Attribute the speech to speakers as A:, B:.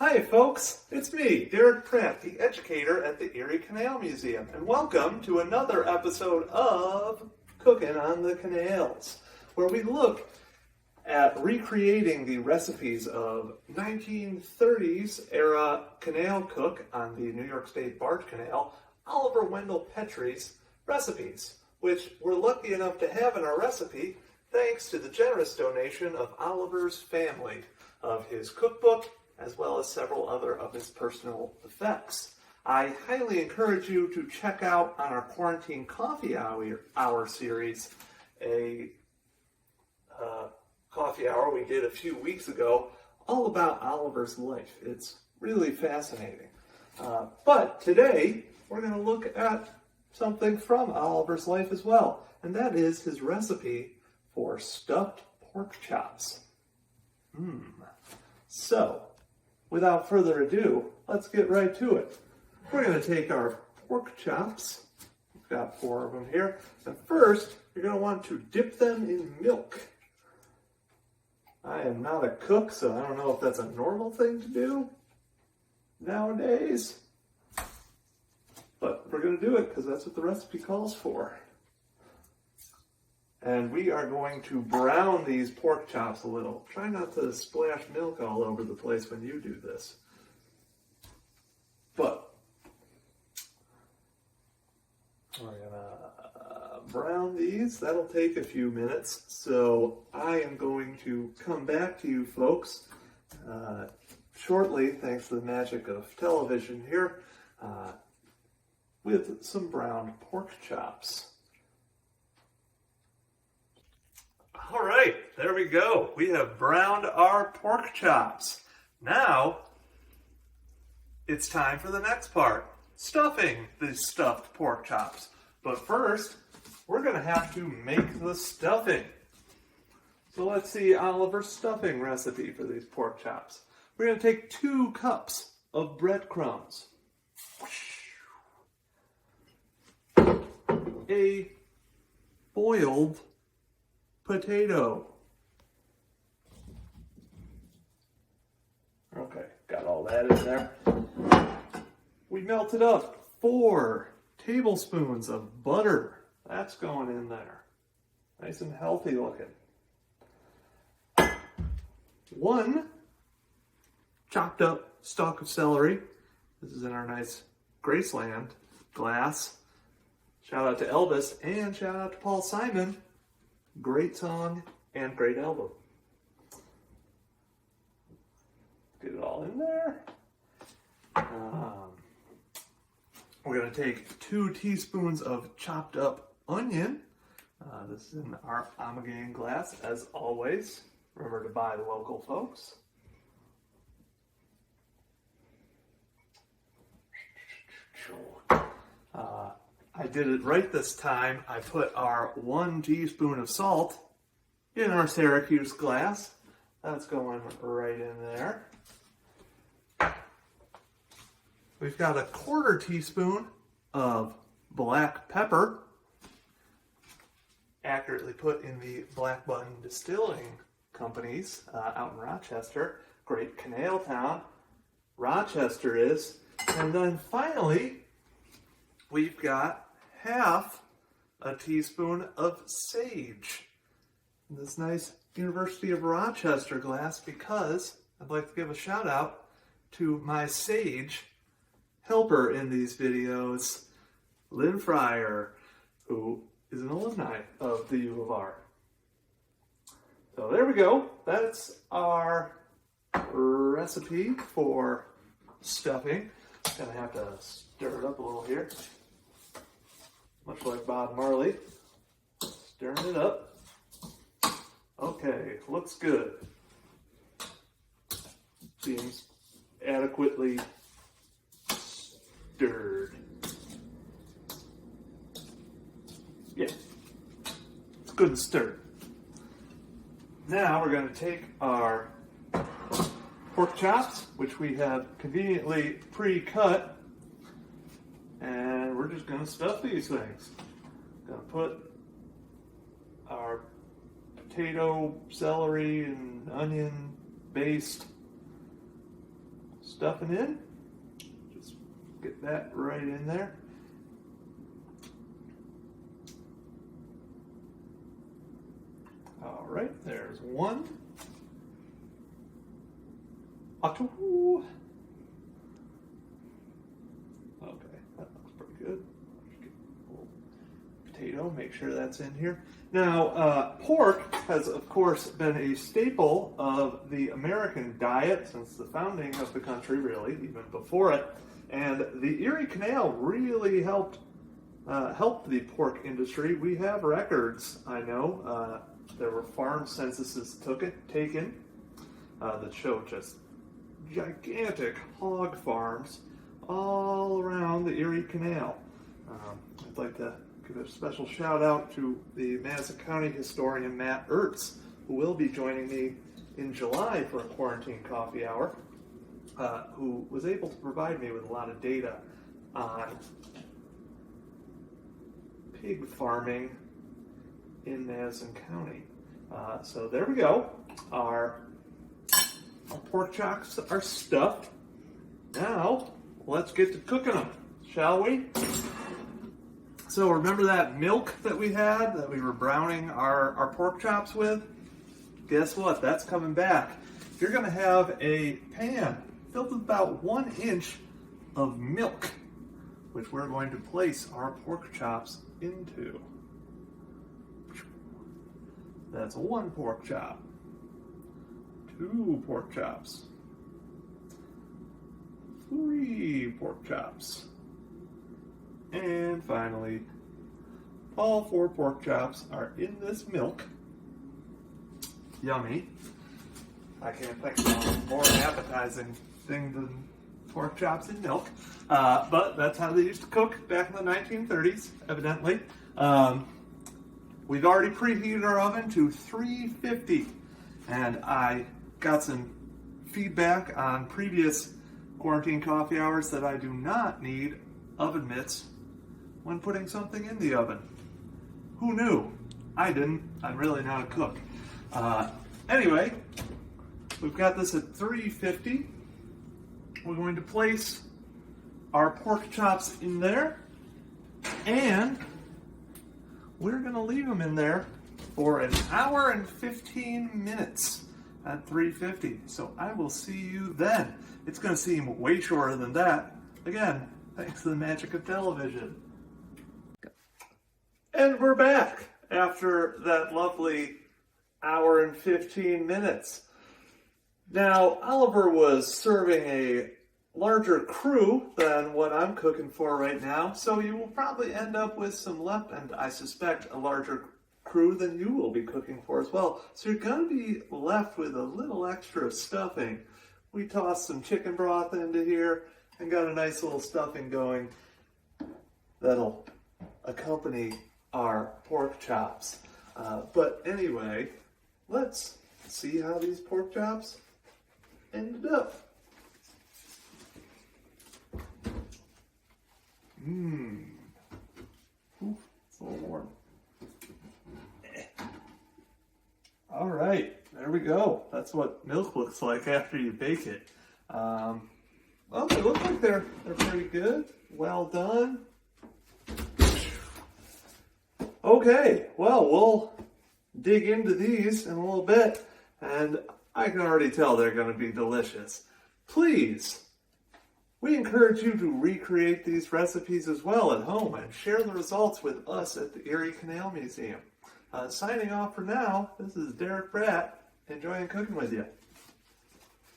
A: Hi folks, it's me, Derrick Pratt, the educator at the Erie Canal Museum, and welcome to another episode of Cookin' on the Canals, where we look at recreating the recipes of 1930s era canal cook on the New York State Barge Canal, Oliver Wendell Petrie's recipes, which we're lucky enough to have in our recipe thanks to the generous donation of Oliver's family of his cookbook, as well as several other of his personal effects. I highly encourage you to check out on our Quarantine Coffee Hour series, a coffee hour we did a few weeks ago, all about Oliver's life. It's really fascinating. But today, we're going to look at something from Oliver's life as well, and that is his recipe for stuffed pork chops. So, without further ado, let's get right to it. We're going to take our pork chops. We've got 4 of them here. And first, you're going to want to dip them in milk. I am not a cook, so I don't know if that's a normal thing to do nowadays. But we're going to do it because that's what the recipe calls for. And we are going to brown these pork chops a little. Try not to splash milk all over the place when you do this. But we're going to brown these. That'll take a few minutes. So I am going to come back to you folks shortly, thanks to the magic of television here, with some browned pork chops. All right, there we go. We have browned our pork chops. Now, it's time for the next part, stuffing these stuffed pork chops. But first, we're going to have to make the stuffing. So let's see Oliver's stuffing recipe for these pork chops. We're going to take 2 cups of breadcrumbs, a boiled potato. Okay, got all that in there. We melted up 4 tablespoons of butter. That's going in there. Nice and healthy looking. 1 chopped up stalk of celery. This is in our nice Graceland glass. Shout out to Elvis and shout out to Paul Simon. Great song and great album. Get it all in there. We're going to take 2 teaspoons of chopped up onion. This is in our Amagang glass, as always. Remember to buy local, folks. I did it right this time. I put our 1 teaspoon of salt in our Syracuse glass. That's going right in there. We've got a 1/4 teaspoon of black pepper, accurately put in the Black Button Distilling Companies out in Rochester. Great canal town. Rochester is. And then finally, we've got 1/2 teaspoon of sage. This nice University of Rochester glass, because I'd like to give a shout out to my sage helper in these videos, Lynn Fryer, who is an alumni of the U of R. So there we go. That's our recipe for stuffing. Gonna have to stir it up a little here. Much like Bob Marley. Stirring it up. Okay, looks good. Seems adequately stirred. Yeah, it's good and stirred. Now we're going to take our pork chops, which we have conveniently pre-cut, and we're just going to stuff these things. Going to put our potato, celery, and onion based stuffing in. Just get that right in there. All right, there's one. Two. Okay, that looks pretty good. Get a little potato, make sure that's in here. Now, pork has, of course, been a staple of the American diet since the founding of the country, really, even before it. And the Erie Canal really helped the pork industry. We have records, I know. There were farm censuses taken that showed just gigantic hog farms all around the Erie Canal. I'd like to give a special shout out to the Madison County historian Matt Ertz, who will be joining me in July for a quarantine coffee hour, who was able to provide me with a lot of data on pig farming in Madison County. So there we go. Our pork chops are stuffed. Now, let's get to cooking them, shall we? So remember that milk that we had, that we were browning our pork chops with? Guess what? That's coming back. You're going to have a pan filled with about 1 inch of milk, which we're going to place our pork chops into. That's 1 pork chop. 2 pork chops. 3 pork chops. And finally, all 4 pork chops are in this milk. Yummy. I can't think of a more appetizing thing than pork chops in milk. But that's how they used to cook back in the 1930s, evidently. We've already preheated our oven to 350. And I got some feedback on previous quarantine coffee hours that I do not need oven mitts when putting something in the oven. Who knew? I didn't. I'm really not a cook. Anyway, we've got this at 350. We're going to place our pork chops in there, and we're going to leave them in there for 1 hour and 15 minutes at 350. So I will see you then. It's going to seem way shorter than that. Again, thanks to the magic of television. And we're back after that lovely 1 hour and 15 minutes. Now, Oliver was serving a larger crew than what I'm cooking for right now, so you will probably end up with some left, and I suspect a larger crew than you will be cooking for as well. So you're going to be left with a little extra stuffing. We tossed some chicken broth into here and got a nice little stuffing going that'll accompany our pork chops. But anyway, let's see how these pork chops ended up. Ooh, it's a little warm. All right, there we go. That's what milk looks like after you bake it. Well, they look like they're pretty good. Well done. Okay, well, we'll dig into these in a little bit, and I can already tell they're going to be delicious. Please, we encourage you to recreate these recipes as well at home and share the results with us at the Erie Canal Museum. Signing off for now, this is Derrick Pratt, enjoying cooking with you.